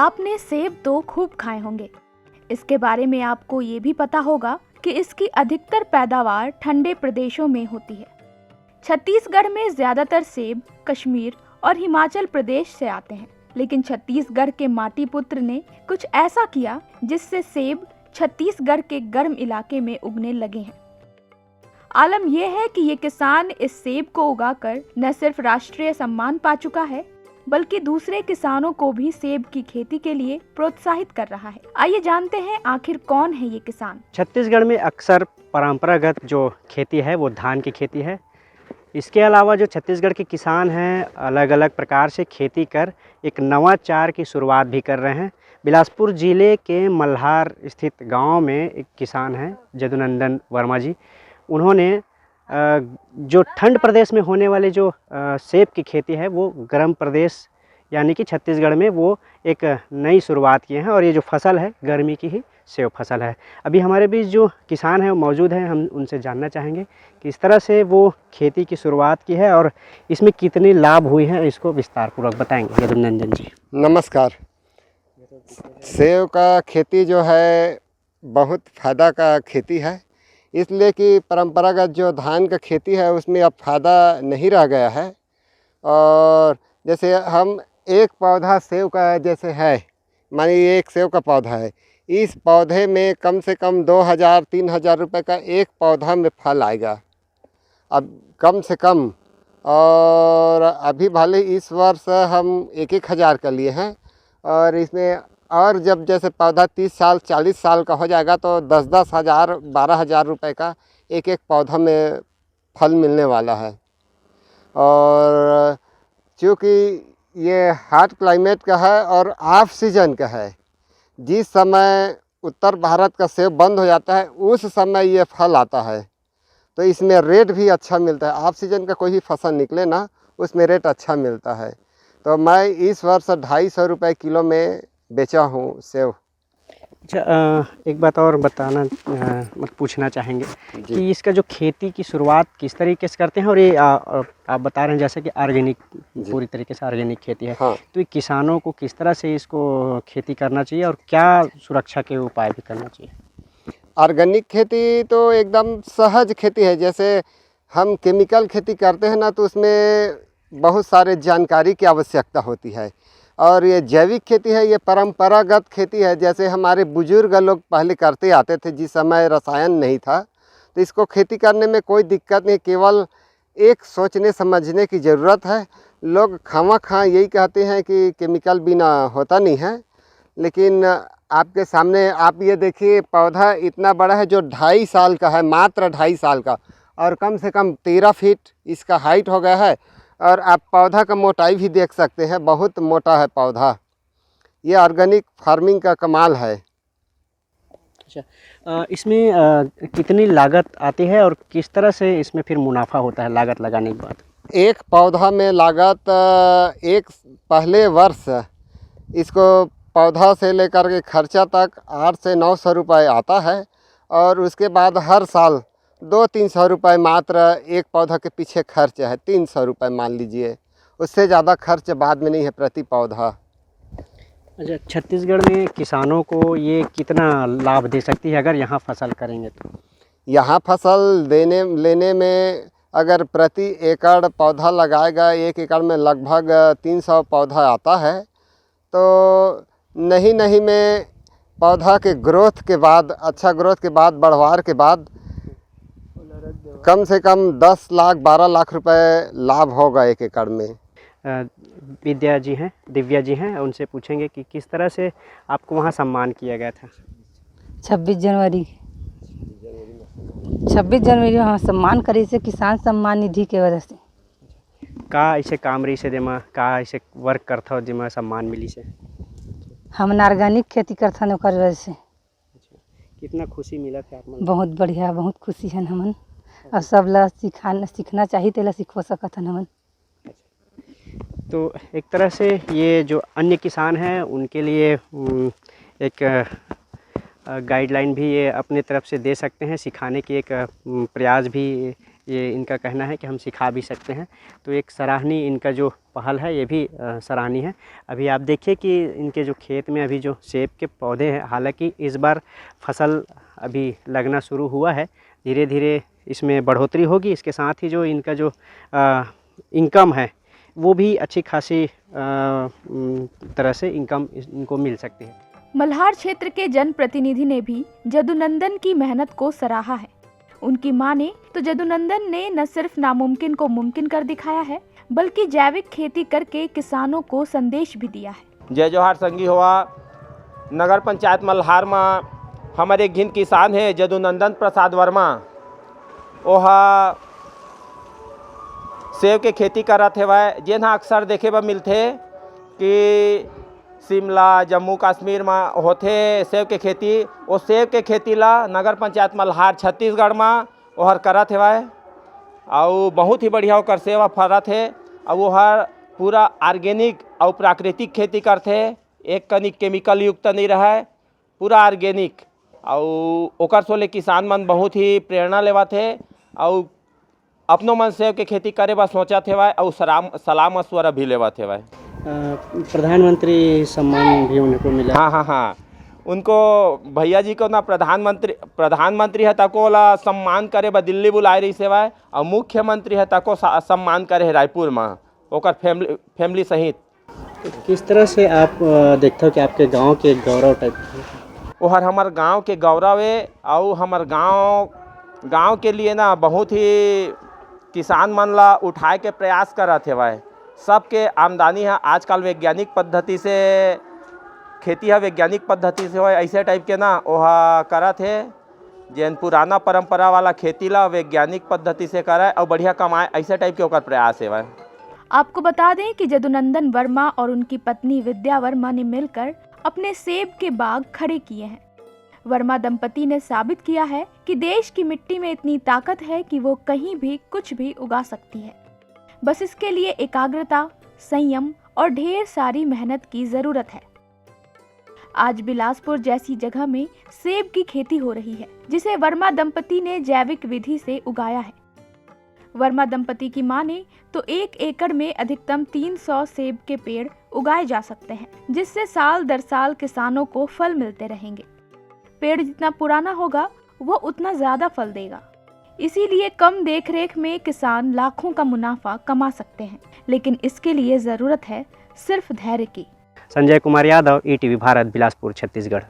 आपने सेब तो खूब खाए होंगे। इसके बारे में आपको ये भी पता होगा कि इसकी अधिकतर पैदावार ठंडे प्रदेशों में होती है। छत्तीसगढ़ में ज्यादातर सेब कश्मीर और हिमाचल प्रदेश से आते हैं, लेकिन छत्तीसगढ़ के माटी पुत्र ने कुछ ऐसा किया जिससे सेब छत्तीसगढ़ के गर्म इलाके में उगने लगे हैं। आलम यह है कि ये किसान इस सेब को उगाकर न सिर्फ राष्ट्रीय सम्मान पा चुका है, बल्कि दूसरे किसानों को भी सेब की खेती के लिए प्रोत्साहित कर रहा है। आइए जानते हैं आखिर कौन है ये किसान। छत्तीसगढ़ में अक्सर परंपरागत जो खेती है वो धान की खेती है। इसके अलावा जो छत्तीसगढ़ के किसान हैं अलग अलग प्रकार से खेती कर एक नवाचार की शुरुआत भी कर रहे हैं। बिलासपुर ज़िले के मल्हार स्थित गांव में एक किसान हैं जदुनंदन वर्मा जी। उन्होंने जो ठंड प्रदेश में होने वाले जो सेब की खेती है वो गर्म प्रदेश यानी कि छत्तीसगढ़ में वो एक नई शुरुआत किए हैं और ये जो फसल है गर्मी की ही सेब फसल है। अभी हमारे बीच जो किसान हैं वो मौजूद हैं, हम उनसे जानना चाहेंगे कि इस तरह से वो खेती की शुरुआत की है और इसमें कितनी लाभ हुई हैं, इसको विस्तार पूर्वक बताएंगे। यदुनंदन जी नमस्कार। सेब का खेती जो है बहुत फ़ायदा का खेती है, इसलिए कि परंपरागत जो धान का खेती है उसमें अब फ़ायदा नहीं रह गया है। और जैसे हम एक पौधा सेब का जैसे है, मानिए एक सेब का पौधा है, इस पौधे में कम से कम 2000-3000 रुपये का एक पौधा में फल आएगा अब कम से कम। और अभी भले इस वर्ष हम 1-1000 का लिए हैं और इसमें और जब जैसे पौधा 30 साल 40 साल का हो जाएगा तो 10-10 हज़ार 12,000 रुपये का एक एक पौधा में फल मिलने वाला है। और चूँकि ये हॉट क्लाइमेट का है और ऑफ सीजन का है, जिस समय उत्तर भारत का सेब बंद हो जाता है उस समय ये फल आता है, तो इसमें रेट भी अच्छा मिलता है। ऑफ सीजन का कोई भी फसल निकले ना उसमें रेट अच्छा मिलता है। तो मैं इस वर्ष 250 रुपये किलो में बेचा हूँ सेब। अच्छा, एक बात और बताना पूछना चाहेंगे कि इसका जो खेती की शुरुआत किस तरीके से करते हैं और ये आप बता रहे हैं जैसे कि ऑर्गेनिक पूरी तरीके से ऑर्गेनिक खेती है। हाँ। तो ये किसानों को किस तरह से इसको खेती करना चाहिए और क्या सुरक्षा के उपाय भी करना चाहिए? ऑर्गेनिक खेती तो एकदम सहज खेती है। जैसे हम केमिकल खेती करते हैं ना तो उसमें बहुत सारे जानकारी की आवश्यकता होती है। और ये जैविक खेती है, ये परंपरागत खेती है। जैसे हमारे बुजुर्ग लोग पहले करते आते थे जिस समय रसायन नहीं था, तो इसको खेती करने में कोई दिक्कत नहीं, केवल एक सोचने समझने की ज़रूरत है। लोग खामा यही कहते हैं कि केमिकल बिना होता नहीं है, लेकिन आपके सामने आप ये देखिए पौधा इतना बड़ा है जो 2.5 साल का है, मात्र 2.5 साल का, और कम से कम 13 फीट इसका हाइट हो गया है। और आप पौधा का मोटाई भी देख सकते हैं, बहुत मोटा है पौधा। ये ऑर्गेनिक फार्मिंग का कमाल है। अच्छा, इसमें कितनी लागत आती है और किस तरह से इसमें फिर मुनाफा होता है लागत लगाने के बाद? एक पौधा में लागत एक पहले वर्ष इसको पौधा से लेकर के खर्चा तक 800 से 900 रुपये आता है। और उसके बाद हर साल 200-300 रुपये मात्र एक पौधा के पीछे खर्च है। 300 रुपये मान लीजिए, उससे ज़्यादा खर्च बाद में नहीं है प्रति पौधा। अच्छा, छत्तीसगढ़ में किसानों को ये कितना लाभ दे सकती है अगर यहाँ फसल करेंगे तो? यहाँ फसल लेने में अगर प्रति एकड़ पौधा लगाएगा, 1 एकड़ में लगभग 300 पौधा आता है, तो नहीं में पौधा के ग्रोथ के बाद, अच्छा ग्रोथ के बाद, बढ़वार के बाद कम से कम 10 लाख 12 लाख रुपए लाभ होगा 1 एकड़ में। दिव्या जी हैं, उनसे पूछेंगे कि किस तरह से आपको वहाँ सम्मान किया गया था? 26 जनवरी वहाँ सम्मान करी से किसान सम्मान निधि के वजह से। का ऐसे काम रही से जेमा का ऐसे वर्क करता हो जेमा सम्मान मिली से? हम ऑर्गेनिक खेती करता न ओकर वजह से। कितना खुशी मिला था आप? बहुत बढ़िया, बहुत खुशी है हमन, और सब ला सीखना चाहिए, तेला सीखो सकत हन हमन। तो एक तरह से ये जो अन्य किसान हैं उनके लिए एक गाइडलाइन भी ये अपने तरफ से दे सकते हैं, सिखाने की एक प्रयास भी ये इनका कहना है कि हम सिखा भी सकते हैं। तो एक सराहनीय इनका जो पहल है ये भी सराहनीय है। अभी आप देखिए कि इनके जो खेत में अभी जो सेब के पौधे हैं, हालांकि इस बार फसल अभी लगना शुरू हुआ है, धीरे धीरे इसमें बढ़ोतरी होगी। इसके साथ ही जो इनका जो इनकम है वो भी अच्छी खासी तरह से इनकम इनको मिल सकती है। मल्हार क्षेत्र के जनप्रतिनिधि ने भी जदुनंदन की मेहनत को सराहा है। उनकी माने तो जदुनंदन ने न सिर्फ नामुमकिन को मुमकिन कर दिखाया है, बल्कि जैविक खेती करके किसानों को संदेश भी दिया है। जय जोहार संगी हुआ नगर पंचायत मल्हार में हमारे एक घिन किसान है जदुनंदन प्रसाद वर्मा। वह सेब के खेती करत हेवय, जेन अक्सर देखे बर मिलथे कि शिमला जम्मू कश्मीर में होथे सेब के खेती। वो सेब के खेती ला नगर पंचायत मल्हार छत्तीसगढ़ में ओहर करत हेवय और बहुत ही बढ़िया ओकर सेवा फरत है। और वह पूरा ऑर्गेनिक और प्राकृतिक खेती करथे, एक कनिक केमिकल युक्त नहीं रहे, पूरा ऑर्गेनिक। और ओकर सोले किसान मन बहुत ही प्रेरणा लेवत है और अपनों मन सेब के खेती करे बर सोचत हेवय और सलाह मशवरा भी लेवत हेवय। प्रधानमंत्री सम्मान भी उनको मिला। हाँ, उनको भैया जी को ना प्रधानमंत्री है तको ला सम्मान करे बर दिल्ली बुलाए रही सेवाए और मुख्यमंत्री है तको सम्मान करे रायपुर में ओकर फैमिली सहित। तो किस तरह से आप देखते हो कि आपके गांव के गौरव टाइप ओहर हमार गांव के गौरव है और हमार गांव के लिए ना बहुत ही किसान मन ला उठाए के प्रयास करत हेवय। सबके आमदनी है आजकल वैज्ञानिक पद्धति से खेती है, वैज्ञानिक पद्धति से हो ऐसे टाइप के ना वह करत है, जैन पुराना परंपरा वाला खेती ला वैज्ञानिक पद्धति से करे और बढ़िया कमाए, ऐसे टाइप के ओकर प्रयास है। आपको बता दें कि जदुनंदन वर्मा और उनकी पत्नी विद्या वर्मा ने मिलकर अपने सेब के बाग खड़े किए हैं। वर्मा दंपति ने साबित किया है कि देश की मिट्टी में इतनी ताकत है कि वो कहीं भी कुछ भी उगा सकती है। बस इसके लिए एकाग्रता, संयम और ढेर सारी मेहनत की जरूरत है। आज बिलासपुर जैसी जगह में सेब की खेती हो रही है, जिसे वर्मा दंपति ने जैविक विधि से उगाया है। वर्मा दंपति की माने तो 1 एकड़ में अधिकतम 300 सेब के पेड़ उगाए जा सकते हैं, जिससे साल दर साल किसानों को फल मिलते रहेंगे। पेड़ जितना पुराना होगा वो उतना ज्यादा फल देगा। इसीलिए कम देखरेख में किसान लाखों का मुनाफा कमा सकते हैं, लेकिन इसके लिए जरूरत है सिर्फ धैर्य की। संजय कुमार यादव, ETV भारत, बिलासपुर, छत्तीसगढ़।